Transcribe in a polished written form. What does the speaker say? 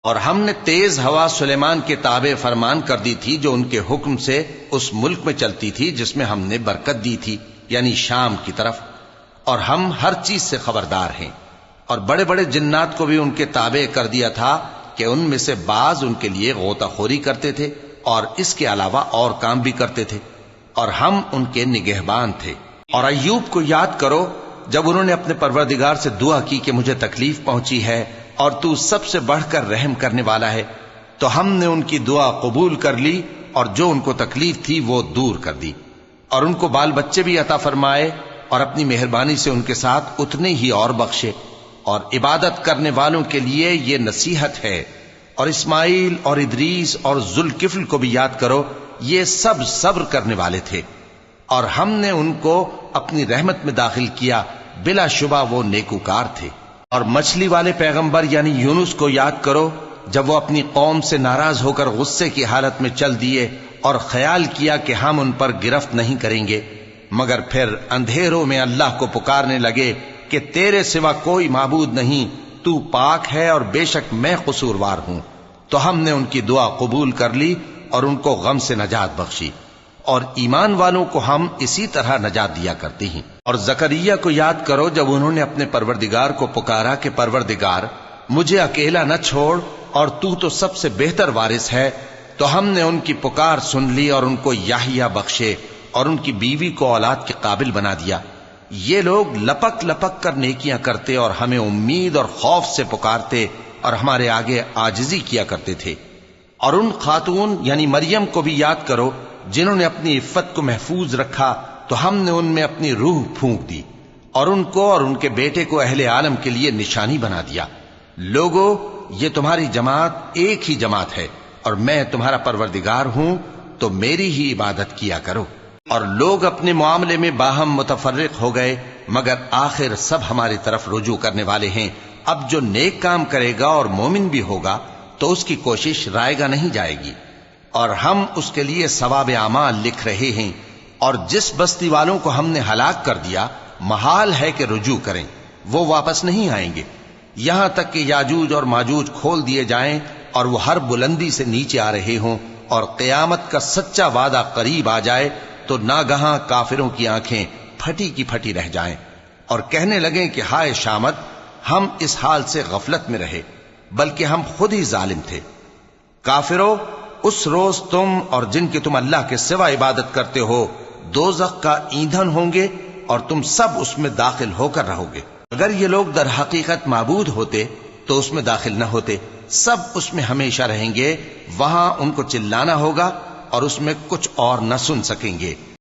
اور ہم نے تیز ہوا سلیمان کے تابع فرمان کر دی تھی جو ان کے حکم سے اس ملک میں چلتی تھی جس میں ہم نے برکت دی تھی، یعنی شام کی طرف، اور ہم ہر چیز سے خبردار ہیں۔ اور بڑے بڑے جنات کو بھی ان کے تابع کر دیا تھا کہ ان میں سے بعض ان کے لیے غوطہ خوری کرتے تھے اور اس کے علاوہ اور کام بھی کرتے تھے، اور ہم ان کے نگہبان تھے۔ اور ایوب کو یاد کرو جب انہوں نے اپنے پروردگار سے دعا کی کہ مجھے تکلیف پہنچی ہے اور تو سب سے بڑھ کر رحم کرنے والا ہے، تو ہم نے ان کی دعا قبول کر لی اور جو ان کو تکلیف تھی وہ دور کر دی، اور ان کو بال بچے بھی عطا فرمائے اور اپنی مہربانی سے ان کے ساتھ اتنے ہی اور بخشے۔ اور عبادت کرنے والوں کے لیے یہ نصیحت ہے۔ اور اسماعیل اور ادریس اور ذوالکفل کو بھی یاد کرو، یہ سب صبر کرنے والے تھے، اور ہم نے ان کو اپنی رحمت میں داخل کیا، بلا شبہ وہ نیکوکار تھے۔ اور مچھلی والے پیغمبر یعنی یونس کو یاد کرو جب وہ اپنی قوم سے ناراض ہو کر غصے کی حالت میں چل دیے اور خیال کیا کہ ہم ان پر گرفت نہیں کریں گے، مگر پھر اندھیروں میں اللہ کو پکارنے لگے کہ تیرے سوا کوئی معبود نہیں، تو پاک ہے اور بے شک میں قصوروار ہوں۔ تو ہم نے ان کی دعا قبول کر لی اور ان کو غم سے نجات بخشی، اور ایمان والوں کو ہم اسی طرح نجات دیا کرتے ہیں۔ اور زکریا کو یاد کرو جب انہوں نے اپنے پروردگار کو پکارا کہ پروردگار مجھے اکیلا نہ چھوڑ اور تو سب سے بہتر وارث ہے، تو ہم نے ان کی پکار سن لی اور ان کو یحییٰ بخشے اور ان کی بیوی کو اولاد کے قابل بنا دیا۔ یہ لوگ لپک لپک کر نیکیاں کرتے اور ہمیں امید اور خوف سے پکارتے اور ہمارے آگے عاجزی کیا کرتے تھے۔ اور ان خاتون یعنی مریم کو بھی یاد کرو جنہوں نے اپنی عفت کو محفوظ رکھا، تو ہم نے ان میں اپنی روح پھونک دی اور ان کو اور ان کے بیٹے کو اہل عالم کے لیے نشانی بنا دیا۔ لوگو، یہ تمہاری جماعت ایک ہی جماعت ہے اور میں تمہارا پروردگار ہوں، تو میری ہی عبادت کیا کرو۔ اور لوگ اپنے معاملے میں باہم متفرق ہو گئے، مگر آخر سب ہماری طرف رجوع کرنے والے ہیں۔ اب جو نیک کام کرے گا اور مومن بھی ہوگا تو اس کی کوشش رائے گا نہیں جائے گی، اور ہم اس کے لیے ثواب اعمال لکھ رہے ہیں۔ اور جس بستی والوں کو ہم نے ہلاک کر دیا، محال ہے کہ رجوع کریں، وہ واپس نہیں آئیں گے، یہاں تک کہ یاجوج اور ماجوج کھول دیے جائیں اور وہ ہر بلندی سے نیچے آ رہے ہوں، اور قیامت کا سچا وعدہ قریب آ جائے تو ناگہاں کافروں کی آنکھیں پھٹی کی پھٹی رہ جائیں اور کہنے لگیں کہ ہائے شامت، ہم اس حال سے غفلت میں رہے، بلکہ ہم خود ہی ظالم تھے۔ کافرو، اس روز تم اور جن کی تم اللہ کے سوا عبادت کرتے ہو دوزخ کا ایندھن ہوں گے، اور تم سب اس میں داخل ہو کر رہو گے۔ اگر یہ لوگ در حقیقت معبود ہوتے تو اس میں داخل نہ ہوتے، سب اس میں ہمیشہ رہیں گے، وہاں ان کو چلانا ہوگا اور اس میں کچھ اور نہ سن سکیں گے۔